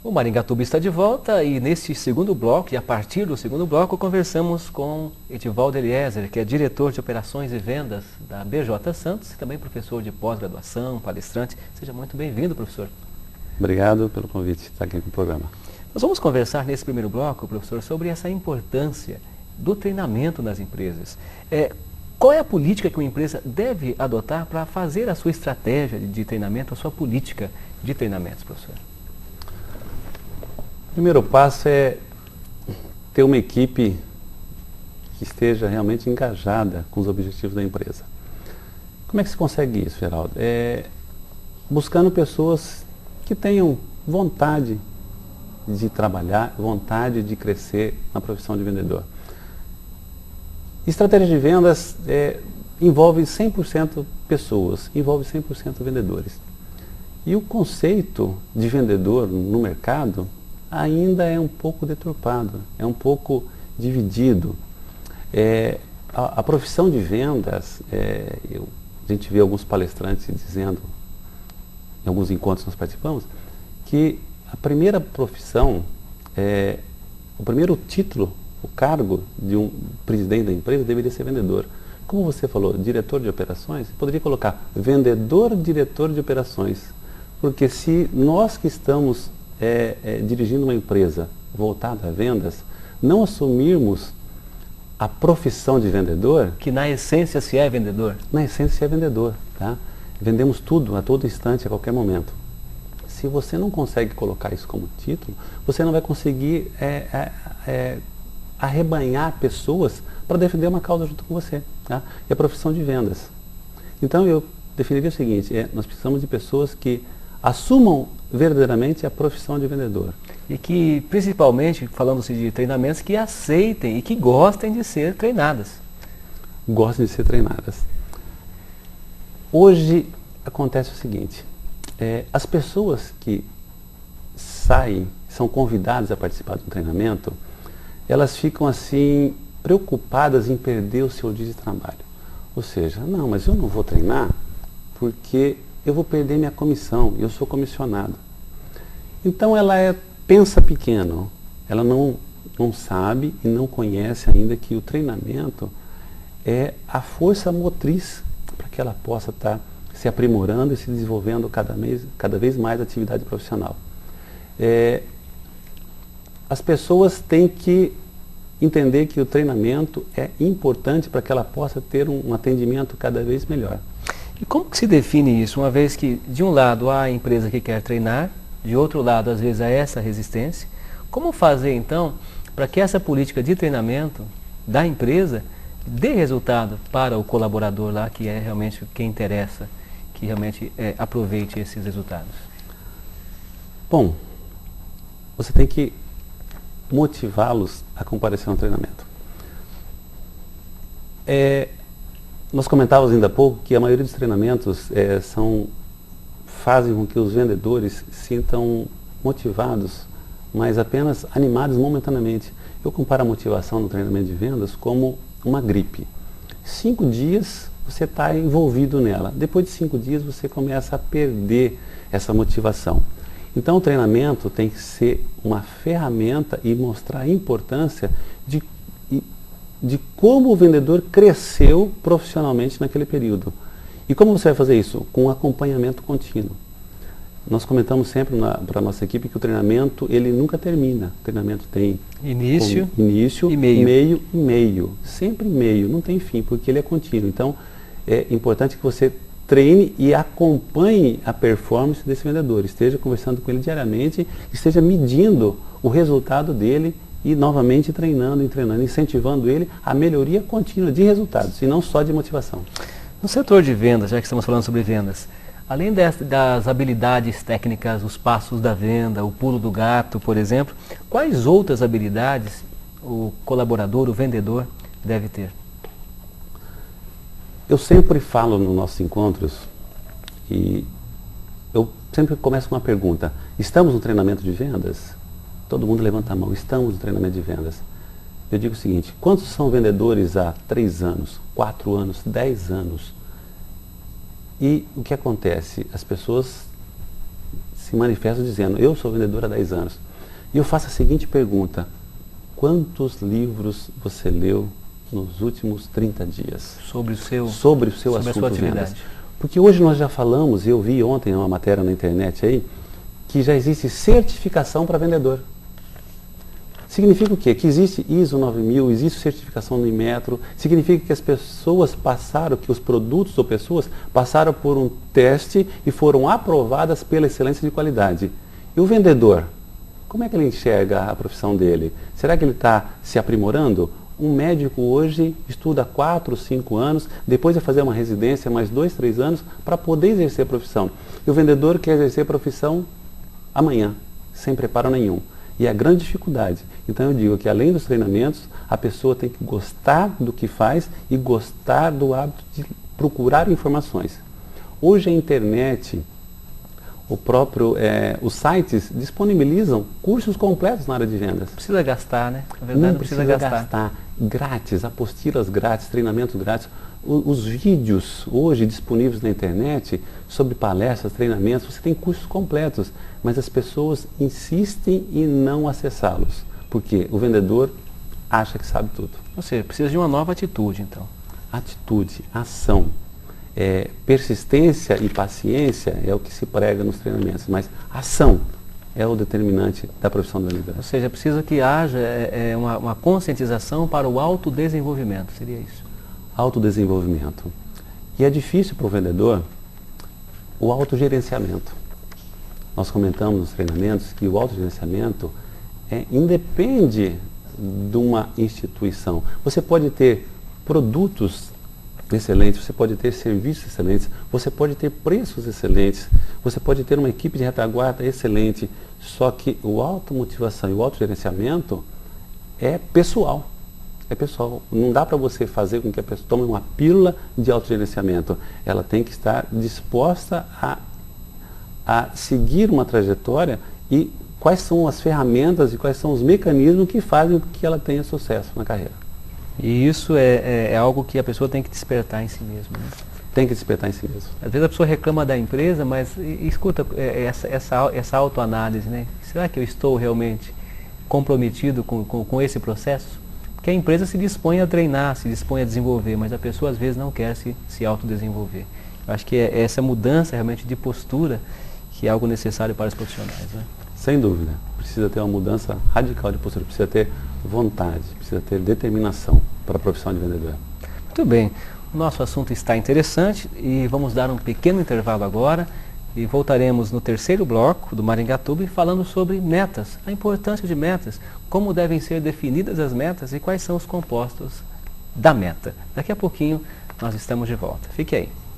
O Maringatuba está de volta e neste segundo bloco, e a partir do segundo bloco, conversamos com Edivaldo Eliezer, que é diretor de operações e vendas da BJ Santos e também professor de pós-graduação, palestrante. Seja muito bem-vindo, professor. Obrigado pelo convite de estar aqui no programa. Nós vamos conversar nesse primeiro bloco, professor, sobre essa importância do treinamento nas empresas. Qual é a política que uma empresa deve adotar para fazer a sua estratégia de treinamento, a sua política de treinamentos, professor? O primeiro passo é ter uma equipe que esteja realmente engajada com os objetivos da empresa. Como é que se consegue isso, Geraldo? Buscando pessoas que tenham vontade de trabalhar, vontade de crescer na profissão de vendedor. Estratégia de vendas envolve 100% pessoas, envolve 100% vendedores. E o conceito de vendedor no mercado ainda é um pouco deturpado, é um pouco dividido. A profissão de vendas, a gente vê alguns palestrantes dizendo, em alguns encontros nós participamos, que a primeira profissão, o primeiro título, o cargo de um presidente da empresa deveria ser vendedor. Como você falou, diretor de operações, poderia colocar vendedor, diretor de operações. Porque se nós que estamos dirigindo uma empresa voltada a vendas, não assumirmos a profissão de vendedor... Que na essência se é vendedor. Na essência se é vendedor, tá? Vendemos tudo, a todo instante, a qualquer momento. Se você não consegue colocar isso como título, você não vai conseguir arrebanhar pessoas para defender uma causa junto com você. Tá? É a profissão de vendas. Então eu definiria o seguinte, nós precisamos de pessoas que assumam verdadeiramente a profissão de vendedor. E que, principalmente, falando-se de treinamentos, que aceitem e que gostem de ser treinadas. Gostem de ser treinadas. Hoje acontece o seguinte, as pessoas que são convidadas a participar de um treinamento, elas ficam assim preocupadas em perder o seu dia de trabalho. Ou seja, não, mas eu não vou treinar porque eu vou perder minha comissão, eu sou comissionado. Então ela pensa pequeno, ela não sabe e não conhece ainda que o treinamento é a força motriz para que ela possa estar se aprimorando e se desenvolvendo cada vez mais a atividade profissional. As pessoas têm que entender que o treinamento é importante para que ela possa ter um atendimento cada vez melhor. E como que se define isso, uma vez que, de um lado, há a empresa que quer treinar, de outro lado, às vezes, há essa resistência? Como fazer, então, para que essa política de treinamento da empresa dê resultado para o colaborador lá, que é realmente quem interessa, que realmente aproveite esses resultados? Bom, você tem que motivá-los a comparecer ao treinamento. Nós comentávamos ainda há pouco que a maioria dos treinamentos fazem com que os vendedores se sintam motivados, mas apenas animados momentaneamente. Eu comparo a motivação no treinamento de vendas como uma gripe. 5 dias você está envolvido nela. Depois de 5 dias você começa a perder essa motivação. Então o treinamento tem que ser uma ferramenta e mostrar a importância de como o vendedor cresceu profissionalmente naquele período. E como você vai fazer isso? Com um acompanhamento contínuo. Nós comentamos sempre para a nossa equipe que o treinamento ele nunca termina. O treinamento tem início e meio. Meio e meio. Sempre meio, não tem fim, porque ele é contínuo. Então é importante que você treine e acompanhe a performance desse vendedor. Esteja conversando com ele diariamente, esteja medindo o resultado dele e novamente treinando, incentivando ele a melhoria contínua de resultados e não só de motivação. No setor de vendas, já que estamos falando sobre vendas, além das habilidades técnicas, os passos da venda, o pulo do gato, por exemplo, quais outras habilidades o colaborador, o vendedor, deve ter? Eu sempre falo nos nossos encontros e eu sempre começo com uma pergunta. Estamos no treinamento de vendas? Todo mundo levanta a mão. Estamos no treinamento de vendas. Eu digo o seguinte, quantos são vendedores há 3 anos, 4 anos, 10 anos? E o que acontece? As pessoas se se manifestam dizendo, eu sou vendedor há 10 anos. E eu faço a seguinte pergunta, quantos livros você leu nos últimos 30 dias? Sobre o seu assunto vendas. Porque hoje nós já falamos, e eu vi ontem uma matéria na internet aí, que já existe certificação para vendedor. Significa o quê? Que existe ISO 9000, existe certificação no Inmetro, significa que as pessoas passaram, que os produtos ou pessoas passaram por um teste e foram aprovadas pela excelência de qualidade. E o vendedor, como é que ele enxerga a profissão dele? Será que ele está se aprimorando? Um médico hoje estuda 4, 5 anos, depois vai fazer uma residência mais 2, 3 anos para poder exercer a profissão. E o vendedor quer exercer a profissão amanhã, sem preparo nenhum. E é a grande dificuldade. Então eu digo que além dos treinamentos, a pessoa tem que gostar do que faz e gostar do hábito de procurar informações. Hoje a internet, os sites disponibilizam cursos completos na área de vendas. Não precisa gastar, né? Na verdade, não precisa gastar. Grátis, apostilas grátis, treinamentos grátis. Os vídeos hoje disponíveis na internet sobre palestras, treinamentos, você tem cursos completos, mas as pessoas insistem em não acessá-los, porque o vendedor acha que sabe tudo. Ou seja, precisa de uma nova atitude, então. Atitude, ação. Persistência e paciência é o que se prega nos treinamentos, mas ação é o determinante da profissão do vendedor. Ou seja, precisa que haja uma conscientização para o autodesenvolvimento, seria isso? Autodesenvolvimento. E é difícil para o vendedor o autogerenciamento. Nós comentamos nos treinamentos que o autogerenciamento independe de uma instituição. Você pode ter produtos excelentes, você pode ter serviços excelentes, você pode ter preços excelentes, você pode ter uma equipe de retaguarda excelente, só que o automotivação e o autogerenciamento é pessoal. É pessoal. Não dá para você fazer com que a pessoa tome uma pílula de autogerenciamento. Ela tem que estar disposta a seguir uma trajetória e quais são as ferramentas e quais são os mecanismos que fazem com que ela tenha sucesso na carreira. E isso é algo que a pessoa tem que despertar em si mesma, né? Tem que despertar em si mesmo. Às vezes a pessoa reclama da empresa, mas escuta essa autoanálise, né? Será que eu estou realmente comprometido com esse processo? Porque a empresa se dispõe a treinar, se dispõe a desenvolver, mas a pessoa às vezes não quer se autodesenvolver. Eu acho que é essa mudança realmente de postura que é algo necessário para os profissionais, né? Sem dúvida. Precisa ter uma mudança radical de postura, precisa ter vontade, precisa ter determinação para a profissão de vendedor. Muito bem. O nosso assunto está interessante e vamos dar um pequeno intervalo agora e voltaremos no terceiro bloco do Maringatuba falando sobre metas, a importância de metas, como devem ser definidas as metas e quais são os compostos da meta. Daqui a pouquinho nós estamos de volta. Fique aí.